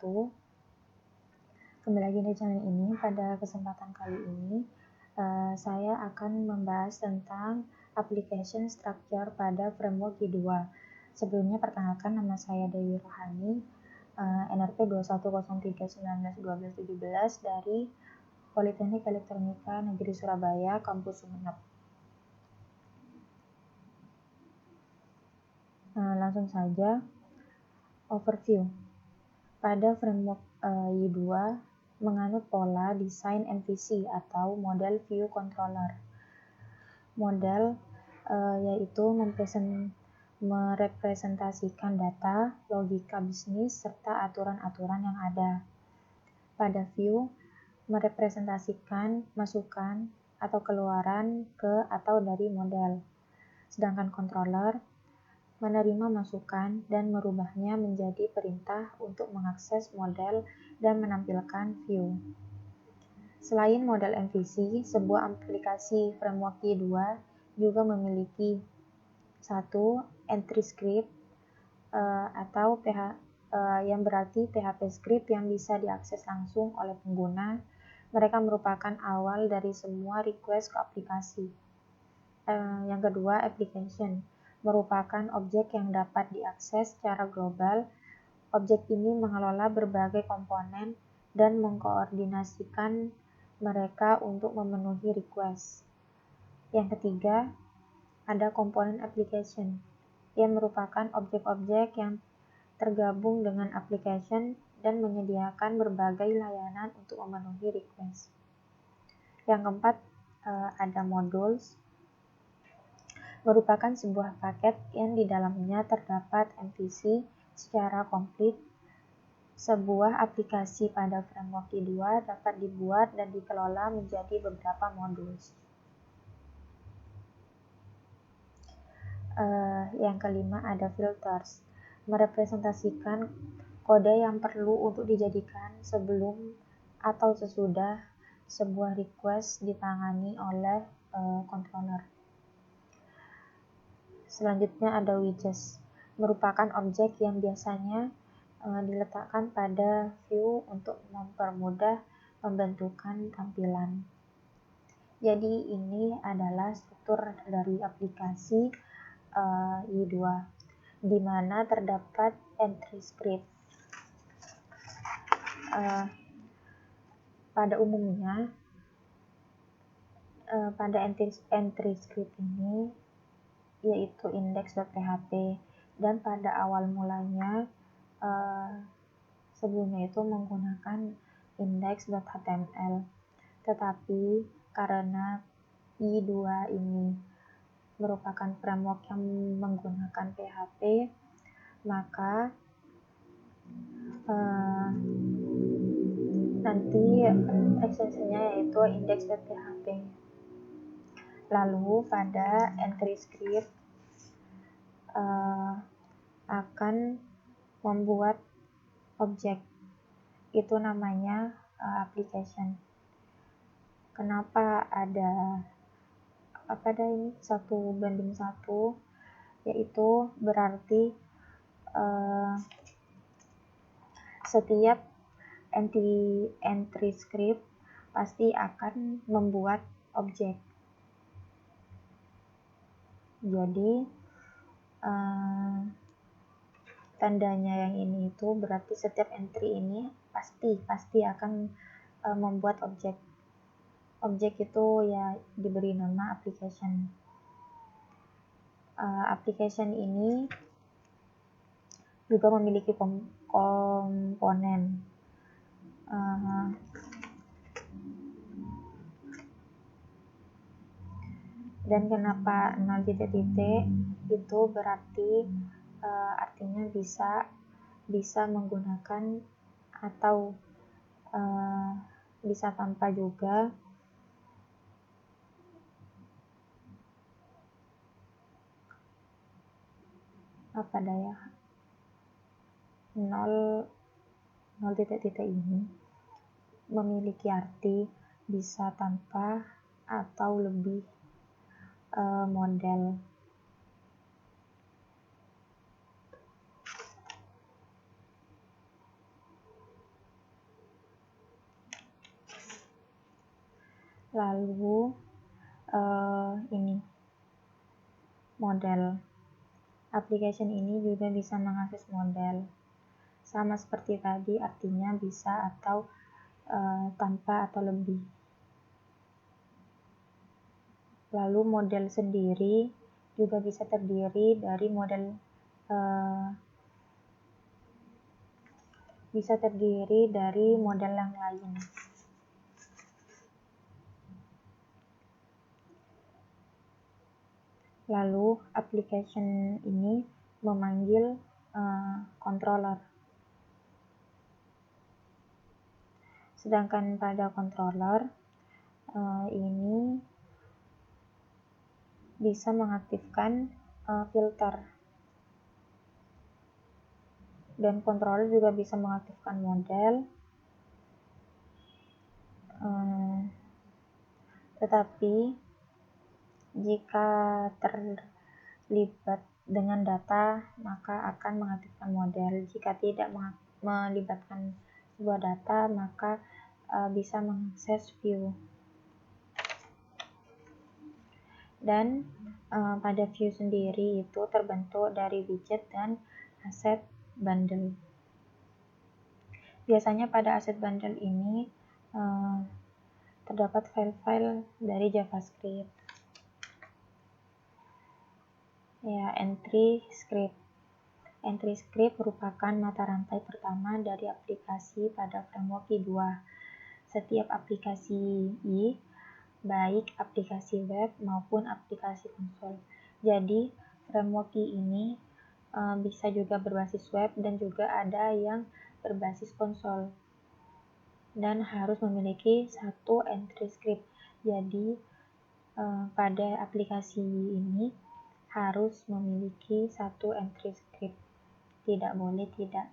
Kembali lagi di channel ini. Pada kesempatan kali ini saya akan membahas tentang application structure pada framework Y2. Sebelumnya perkenalkan, nama saya Dewi Rohani, NRP 2103191217 dari Politeknik Elektronika Negeri Surabaya, Kampus Sumeneb. Langsung saja, overview. Pada framework Y2 menganut pola desain MVC atau model view controller. Model yaitu merepresentasikan data, logika bisnis, serta aturan-aturan yang ada. Pada view merepresentasikan masukan atau keluaran ke atau dari model. Sedangkan controller menerima masukan dan merubahnya menjadi perintah untuk mengakses model dan menampilkan view. Selain model MVC, sebuah aplikasi framework Y2 juga memiliki 1. Entry script atau yang berarti PHP script yang bisa diakses langsung oleh pengguna. Mereka merupakan awal dari semua request ke aplikasi. Yang kedua, application merupakan objek yang dapat diakses secara global. Objek ini mengelola berbagai komponen dan mengkoordinasikan mereka untuk memenuhi request. Yang ketiga, ada komponen application yang merupakan objek-objek yang tergabung dengan application dan menyediakan berbagai layanan untuk memenuhi request. Yang keempat, ada modules, merupakan sebuah paket yang di dalamnya terdapat MVC secara komplit. Sebuah aplikasi pada framework Y2 dapat dibuat dan dikelola menjadi beberapa modules. Yang kelima, ada filters, merepresentasikan kode yang perlu untuk dijadikan sebelum atau sesudah sebuah request ditangani oleh controller. Selanjutnya ada widgets, merupakan objek yang biasanya diletakkan pada view untuk mempermudah pembentukan tampilan. Jadi ini adalah struktur dari aplikasi Y2, di mana terdapat entry script. Pada umumnya, pada entry script ini yaitu index.php, dan pada awal mulanya sebelumnya itu menggunakan index.html. Tetapi karena Y2 ini merupakan framework yang menggunakan PHP, maka nanti ekstensinya yaitu index.php. Lalu pada entry script akan membuat objek, itu namanya application. Kenapa ada ini 1:1, yaitu berarti setiap entry script pasti akan membuat objek. Jadi tandanya yang ini itu berarti setiap entry ini pasti akan membuat objek. Objek itu ya diberi nama application. Application ini juga memiliki komponen. Dan kenapa 0 itu berarti artinya bisa menggunakan atau bisa tanpa juga. Apa daya 0 ini memiliki arti bisa tanpa atau lebih model. Lalu ini model. Application ini juga bisa mengakses model. Sama seperti tadi, artinya bisa atau tanpa atau lebih. Lalu model sendiri juga bisa terdiri dari model yang lain. Lalu application ini memanggil controller. Sedangkan pada controller ini bisa mengaktifkan filter. Dan controller juga bisa mengaktifkan model. Tetapi jika terlibat dengan data, maka akan mengaktifkan model. Jika tidak melibatkan sebuah data, maka bisa mengakses view. Dan pada view sendiri itu terbentuk dari widget dan asset bundle. Biasanya pada asset bundle ini terdapat file-file dari JavaScript. Ya, entry script. Entry script merupakan mata rantai pertama dari aplikasi pada framework I2. Setiap aplikasi I, baik aplikasi web maupun aplikasi konsol. Jadi, framework I ini bisa juga berbasis web dan juga ada yang berbasis konsol. Dan harus memiliki satu entry script. Jadi, pada aplikasi ini harus memiliki satu entry script. Tidak boleh tidak.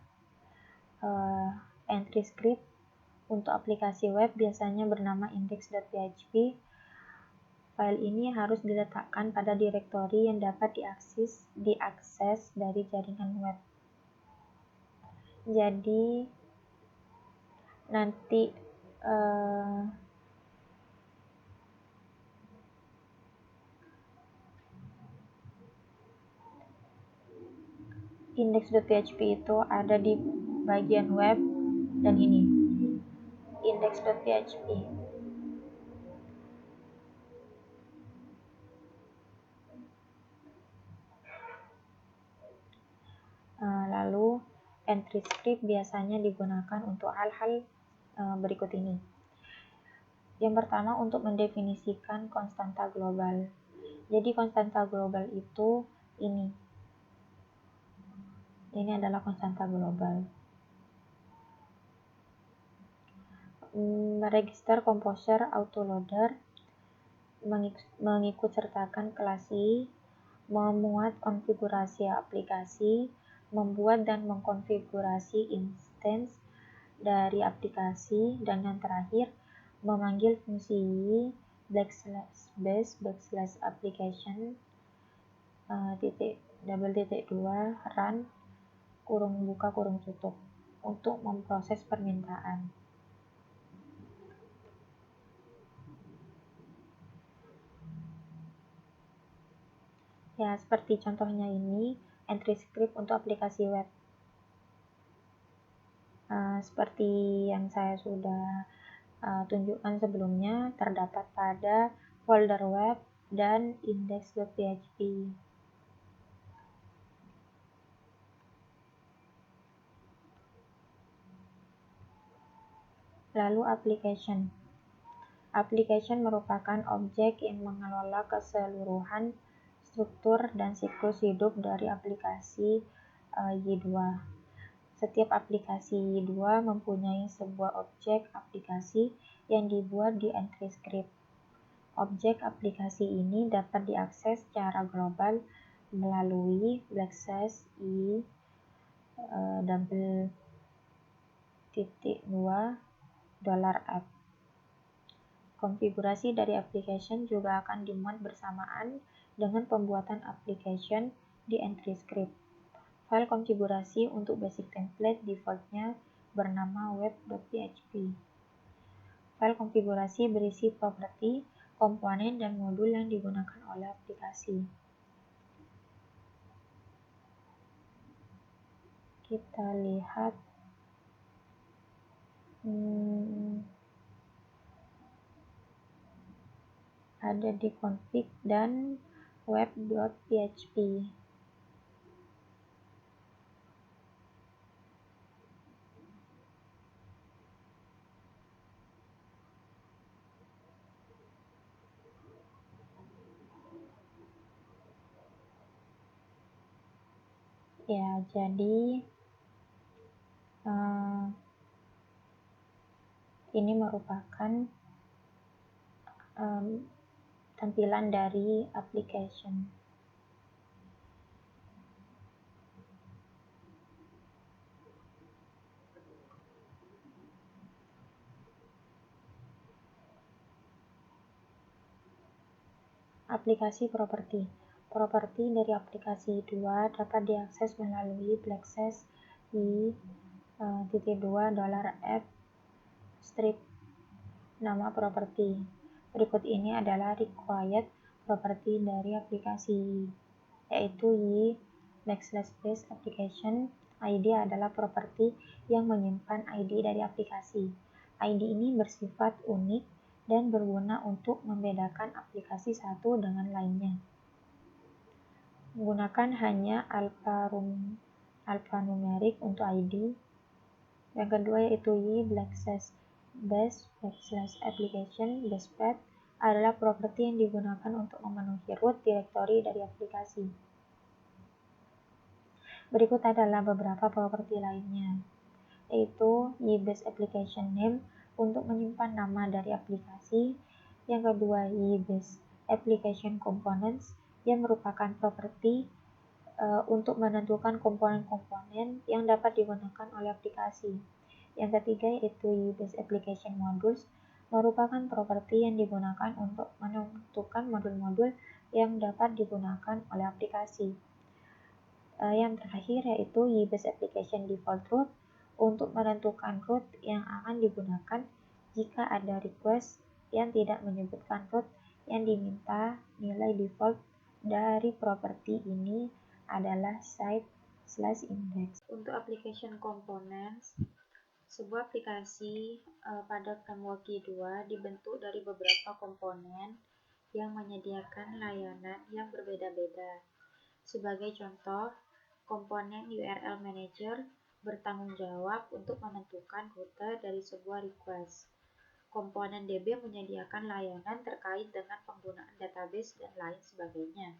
Entry script untuk aplikasi web biasanya bernama index.php. File ini harus diletakkan pada direktori yang dapat diakses dari jaringan web. Jadi nanti index.php itu ada di bagian web dan ini index.php. Lalu entry script biasanya digunakan untuk hal-hal berikut ini. Yang pertama, untuk mendefinisikan konstanta global. Jadi konstanta global itu ini adalah konstanta global. Meregister Composer Autoloader, mengikut sertakan kelas I, memuat konfigurasi aplikasi, membuat dan mengkonfigurasi instance dari aplikasi, dan yang terakhir memanggil fungsi /base /application run kurung buka kurung tutup untuk memproses permintaan. Ya, seperti contohnya ini, entry script untuk aplikasi web. Seperti yang saya sudah tunjukkan sebelumnya, terdapat pada folder web dan index.php. Lalu application. Application merupakan objek yang mengelola keseluruhan struktur dan siklus hidup dari aplikasi Y2. Setiap aplikasi Y2 mempunyai sebuah objek aplikasi yang dibuat di entry script. Objek aplikasi ini dapat diakses secara global melalui /i $app. Konfigurasi dari application juga akan dimuat bersamaan dengan pembuatan application di entry script. File konfigurasi untuk basic template defaultnya bernama web.php. file konfigurasi berisi properti, komponen, dan modul yang digunakan oleh aplikasi. Kita lihat ada di config dan web.php. Ya, jadi ini merupakan tampilan dari application. Aplikasi properti. Properti dari aplikasi 2 dapat diakses melalui backslash i:2 $f nama properti. Berikut ini adalah required properti dari aplikasi, yaitu y:\base application. ID adalah properti yang menyimpan ID dari aplikasi. ID ini bersifat unik dan berguna untuk membedakan aplikasi satu dengan lainnya. Gunakan hanya alphanumerik untuk ID. Yang kedua yaitu y:\base application basepath adalah properti yang digunakan untuk memenuhi root directory dari aplikasi. Berikut adalah beberapa properti lainnya, yaitu y::base_application_name untuk menyimpan nama dari aplikasi. Yang kedua, y::base_application_components yang merupakan properti untuk menentukan komponen-komponen yang dapat digunakan oleh aplikasi. Yang ketiga yaitu y::base_application_modules merupakan properti yang digunakan untuk menentukan modul-modul yang dapat digunakan oleh aplikasi. Yang terakhir yaitu y::base_application_default_root untuk menentukan root yang akan digunakan jika ada request yang tidak menyebutkan root yang diminta. Nilai default dari properti ini adalah site/index. Untuk application components, sebuah aplikasi pada framework Y2 dibentuk dari beberapa komponen yang menyediakan layanan yang berbeda-beda. Sebagai contoh, komponen URL Manager bertanggung jawab untuk menentukan rute dari sebuah request. Komponen DB menyediakan layanan terkait dengan penggunaan database dan lain sebagainya.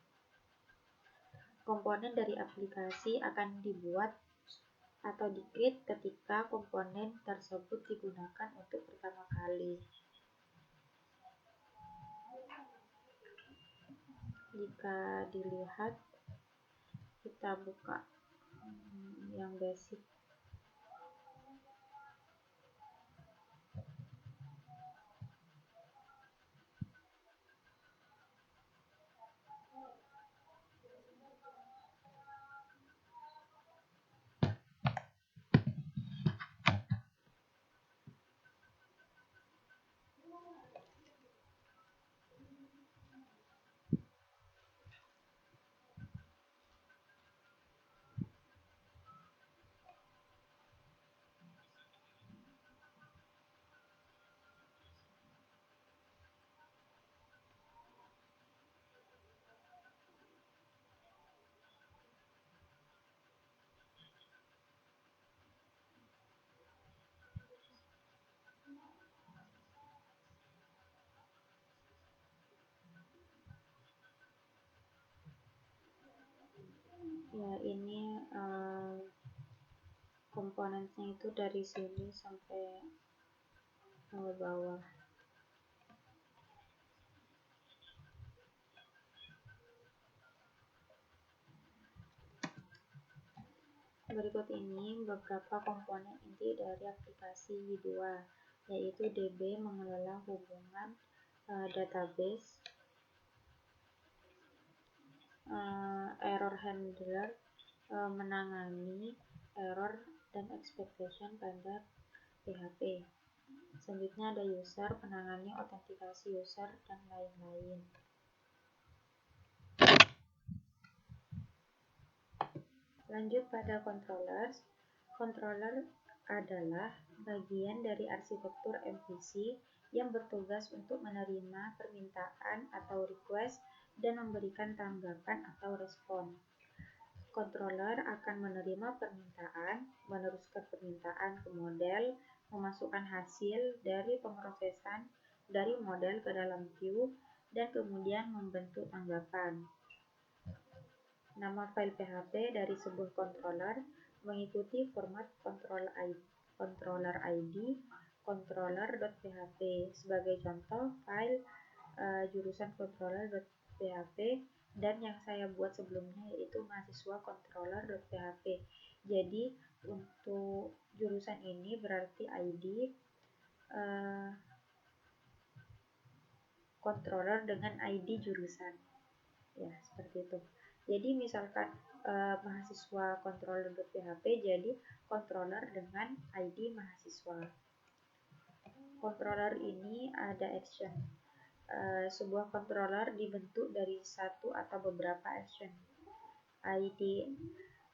Komponen dari aplikasi akan dibuat atau di-create ketika komponen tersebut digunakan untuk pertama kali. Jika dilihat, kita buka yang basic. Ya, ini komponennya itu dari sini sampai bawah. Berikut ini beberapa komponen inti dari aplikasi Y2, yaitu DB mengelola hubungan database, error handler menangani error dan expectation pada PHP, Selanjutnya ada user, penanganannya autentikasi user, dan lain-lain. Lanjut pada controllers. Controller adalah bagian dari arsitektur MVC yang bertugas untuk menerima permintaan atau request dan memberikan tanggapan atau respon. Controller akan menerima permintaan, meneruskan permintaan ke model, memasukkan hasil dari pemrosesan dari model ke dalam view, dan kemudian membentuk tanggapan. Nama file PHP dari sebuah controller mengikuti format controller ID controller.php. Sebagai contoh, file jurusan controller.php dan yang saya buat sebelumnya yaitu mahasiswa controller.php. Jadi untuk jurusan ini berarti ID controller dengan ID jurusan. Ya, seperti itu. Jadi misalkan mahasiswa controller.php jadi controller dengan ID mahasiswa. Controller ini ada action. Sebuah controller dibentuk dari satu atau beberapa action.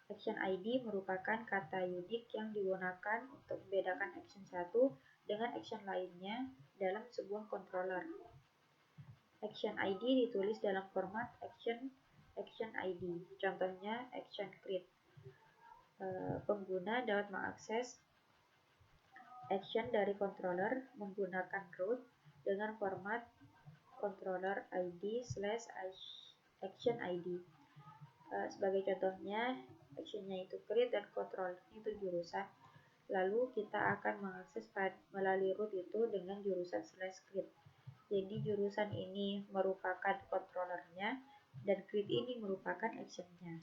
Action ID merupakan kata unik yang digunakan untuk membedakan action satu dengan action lainnya dalam sebuah controller. Action ID ditulis dalam format action ID. Contohnya action create. Pengguna dapat mengakses action dari controller menggunakan root dengan format controller ID/action ID. Sebagai contohnya, actionnya itu create dan controllernya itu jurusan. Lalu kita akan mengakses melalui root itu dengan jurusan /create. Jadi jurusan ini merupakan controllernya dan create ini merupakan actionnya.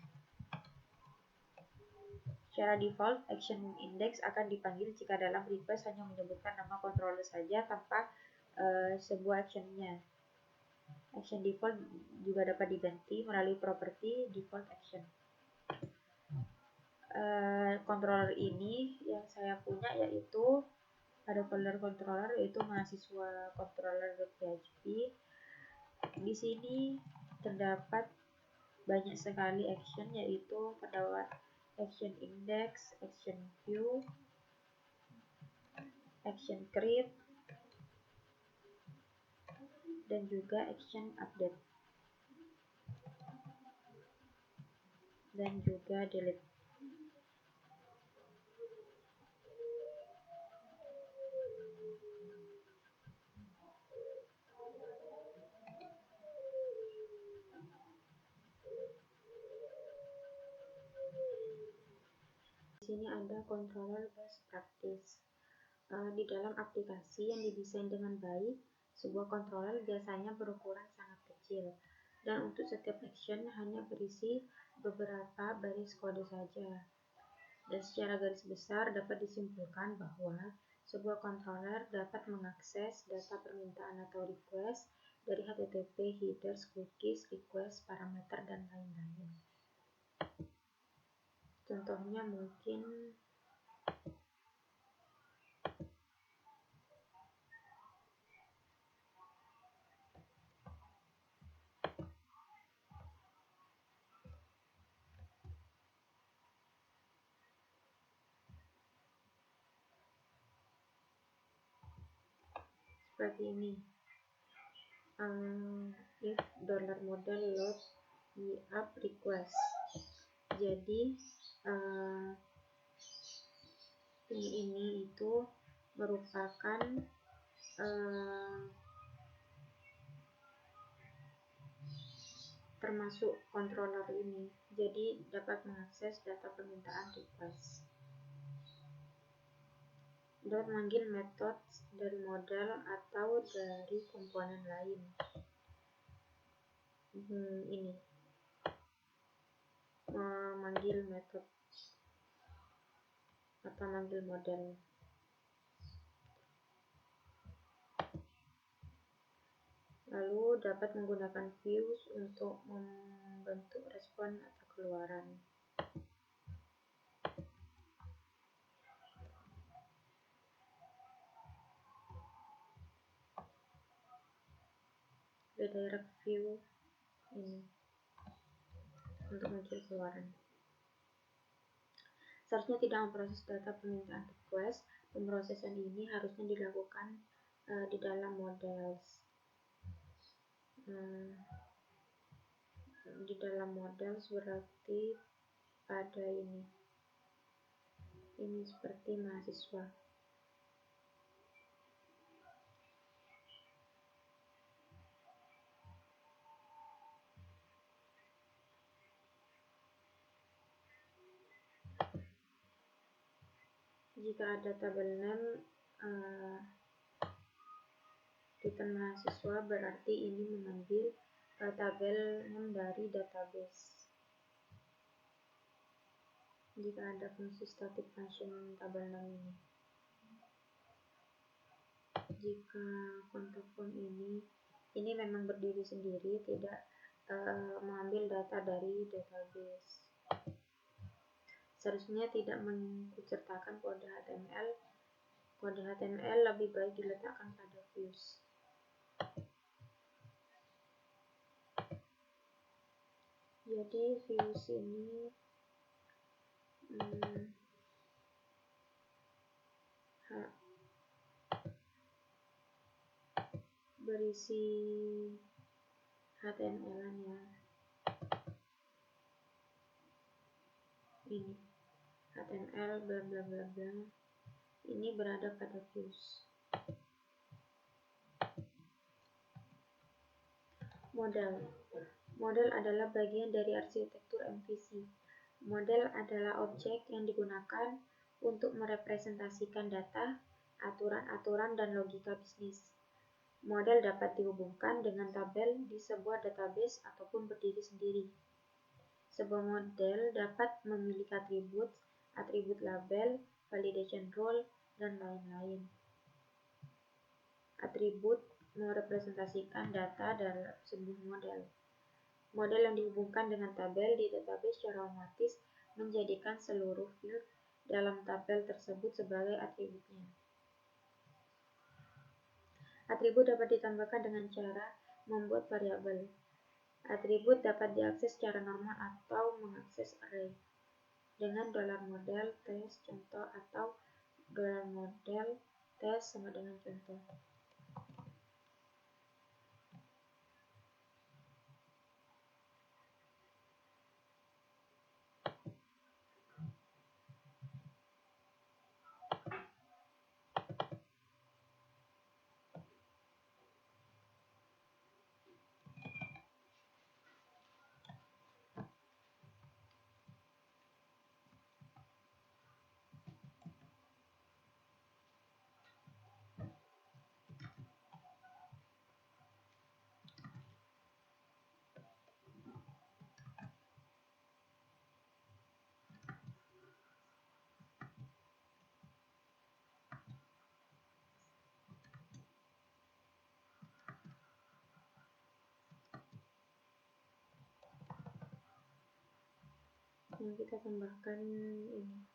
Secara default, action index akan dipanggil jika dalam request hanya menyebutkan nama controller saja tanpa sebuah actionnya. Action default juga dapat diganti melalui properti default action. Controller ini yang saya punya yaitu ada folder controller yaitu mahasiswa controller.php. Di sini terdapat banyak sekali action yaitu terdapat action index, action view, action create, dan juga action update dan juga delete. Di sini ada controller best practice. Di dalam aplikasi yang didesain dengan baik, sebuah controller biasanya berukuran sangat kecil, dan untuk setiap action hanya berisi beberapa baris kode saja. Dan secara garis besar dapat disimpulkan bahwa sebuah controller dapat mengakses data permintaan atau request dari HTTP, headers, cookies, request, parameter, dan lain-lain. Contohnya mungkin seperti ini. If $model load up request. Jadi ini itu merupakan termasuk controller ini. Jadi dapat mengakses data permintaan request. Dapat memanggil metode dari model atau dari komponen lain. Ini memanggil metode atau memanggil model. Lalu dapat menggunakan views untuk membentuk respon atau keluaran. ke direct view ini untuk muncul keluaran. Seharusnya tidak memproses data permintaan request. Pemrosesan ini harusnya dilakukan di dalam models. Di dalam models berarti pada ini seperti mahasiswa. Jika ada tabel name return mahasiswa, berarti ini mengambil tabel name dari database. Jika ada fungsi static function tabel name ini. Jika kontak form ini memang berdiri sendiri, tidak mengambil data dari database. Seharusnya tidak mengikutsertakan kode HTML. Kode HTML lebih baik diletakkan pada views. Jadi views ini berisi HTML-an ya. Ini HTML bla bla bla bla. Ini berada pada views. Model adalah bagian dari arsitektur MVC. Model adalah objek yang digunakan untuk merepresentasikan data, aturan-aturan, dan logika bisnis. Model dapat dihubungkan dengan tabel di sebuah database ataupun berdiri sendiri. Sebuah model dapat memiliki atribut label, validation rule, dan lain-lain. Atribut merepresentasikan data dalam sebuah model. Model yang dihubungkan dengan tabel di database secara otomatis menjadikan seluruh field dalam tabel tersebut sebagai atributnya. Atribut dapat ditambahkan dengan cara membuat variabel. Atribut dapat diakses secara normal atau mengakses array dengan $model test contoh atau $model test sama dengan contoh. Yang kita tambahkan ini.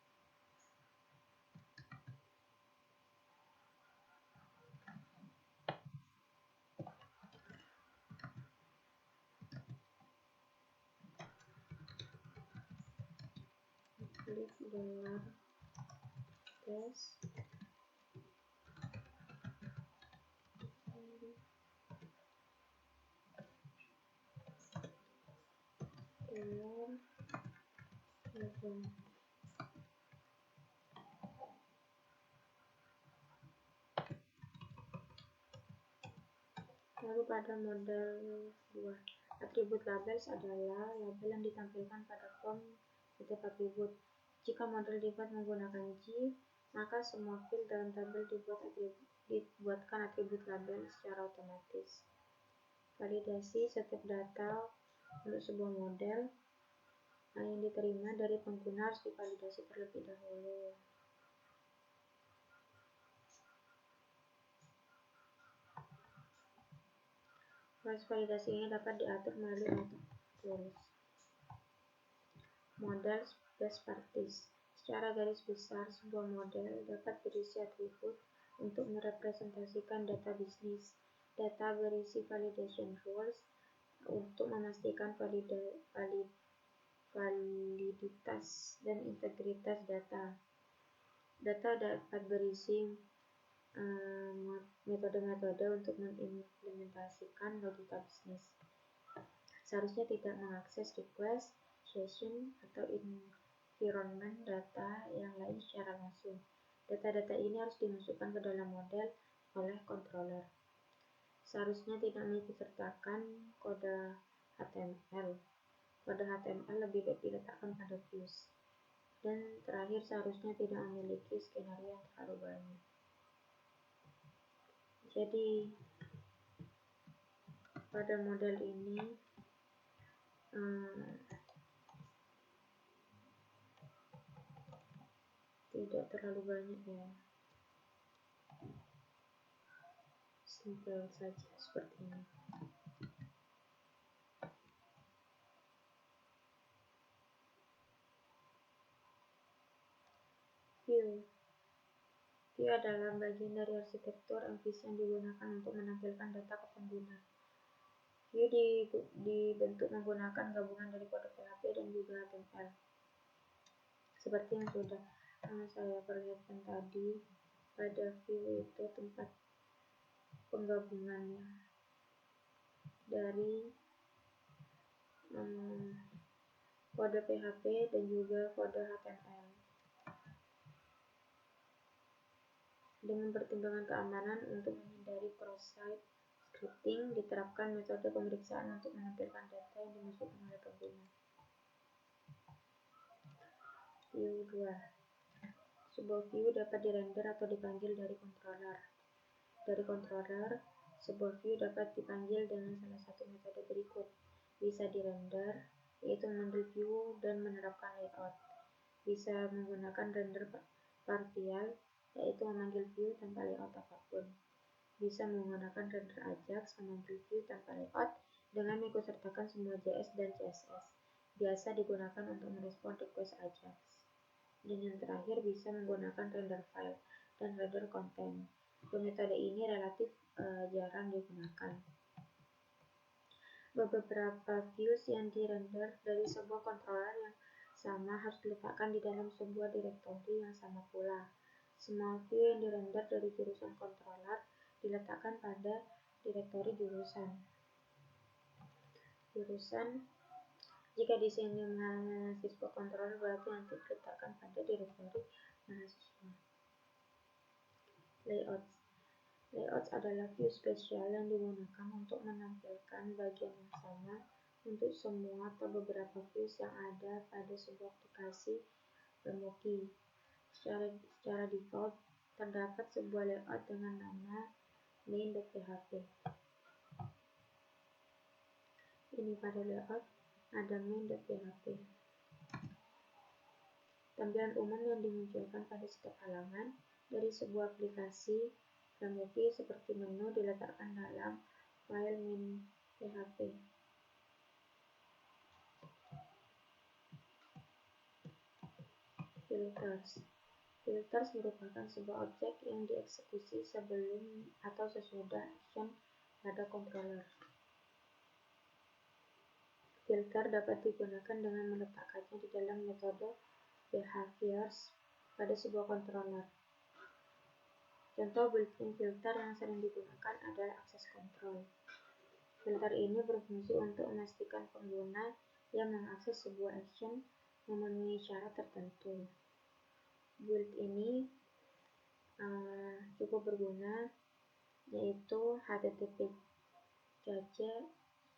Klik $test Lalu pada model 2, atribut labels adalah label yang ditampilkan pada form setiap atribut. Jika model dibuat menggunakan G, maka semua field dalam tabel dibuatkan atribut label secara otomatis. Validasi setiap data untuk sebuah model yang diterima dari pengguna harus divalidasi terlebih dahulu. Proses validasi ini dapat diatur melalui metode tools. Model best practice. Secara garis besar, sebuah model dapat berisi atribut untuk merepresentasikan data bisnis. data berisi validation rules untuk memastikan validitas dan integritas data. Data dapat berisi metode-metode untuk mengimplementasikan logika bisnis. Seharusnya tidak mengakses request, session, atau environment data yang lain secara langsung. Data-data ini harus dimasukkan ke dalam model oleh controller. Seharusnya tidak mengikutsertakan kode HTML. Kode HTML lebih baik diletakkan pada views. Dan terakhir, seharusnya tidak memiliki skenario yang terlalu banyak. Jadi, pada model ini tidak terlalu banyak ya, simple saja seperti ini. View adalah bagian dari arsitektur MVC yang digunakan untuk menampilkan data ke pengguna. View dibentuk menggunakan gabungan dari kode PHP dan juga HTML. Seperti yang sudah saya perlihatkan tadi, pada view itu tempat penggabungannya dari kode PHP dan juga kode HTML. Dengan pertimbangan keamanan untuk menghindari cross-site scripting, diterapkan metode pemeriksaan untuk menampilkan data yang dimasukkan oleh pengguna. View 2. Sebuah view dapat dirender atau dipanggil dari controller. Dari controller, sebuah view dapat dipanggil dengan salah satu metode berikut. Bisa dirender, yaitu mengambil view dan menerapkan layout. Bisa menggunakan render partial, yaitu memanggil view tanpa layout apapun. Bisa menggunakan render Ajax, memanggil view tanpa layout dengan mengikutsertakan semua JS dan CSS. Biasa digunakan untuk merespon request Ajax. Dan yang terakhir, bisa menggunakan render file dan render content. Metode ini relatif jarang digunakan. Beberapa views yang dirender dari sebuah controller yang sama harus diletakkan di dalam sebuah direktori yang sama pula. Semua view yang dirender dari jurusan controller diletakkan pada direktori jurusan. Jika di sini mahasiswa controller, berarti nanti diletakkan pada direktori mahasiswa. Layouts adalah view spesial yang digunakan untuk menampilkan bagian yang sama untuk semua atau beberapa views yang ada pada sebuah aplikasi Remoki. Secara default, terdapat sebuah layout dengan nama main.php. Ini pada layout ada main.php. Tampilan umum yang dimunculkan pada setiap halaman dari sebuah aplikasi Remoki seperti menu diletakkan dalam file main.php. Filters merupakan sebuah objek yang dieksekusi sebelum atau sesudah action pada controller. Filter dapat digunakan dengan meletakkannya di dalam metode behaviors pada sebuah controller. Contoh built-in filter yang sering digunakan adalah access control. Filter ini berfungsi untuk memastikan pengguna yang mengakses sebuah action memenuhi syarat tertentu. Build ini cukup berguna, yaitu HTTP cache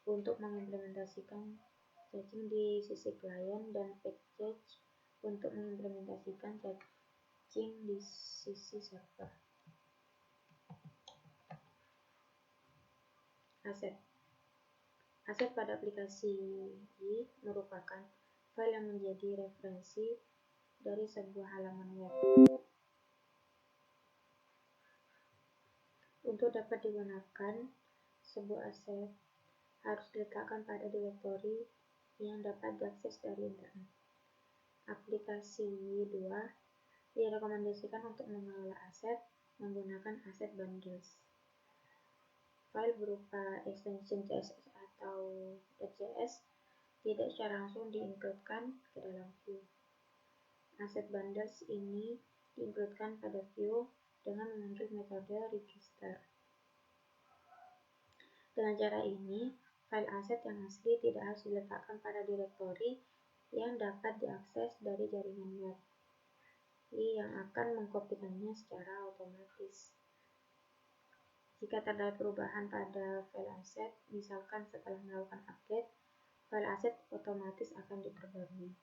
untuk mengimplementasikan caching di sisi klien dan package untuk mengimplementasikan caching di sisi server. Aset pada aplikasi merupakan file yang menjadi referensi dari sebuah halaman web. Untuk dapat digunakan, sebuah aset harus diletakkan pada direktori yang dapat diakses dari internet. Aplikasi 2 direkomendasikan untuk mengelola aset menggunakan aset bundles. file berupa extension CSS atau .cs tidak secara langsung di-include-kan ke dalam view. Asset bundles ini di-include-kan pada view dengan menguntit metode register. Dengan cara ini, file aset yang asli tidak harus diletakkan pada direktori yang dapat diakses dari jaringan web, yang akan mengkopikannya secara otomatis. Jika terdapat perubahan pada file aset, misalkan setelah melakukan update, file aset otomatis akan diperbarui.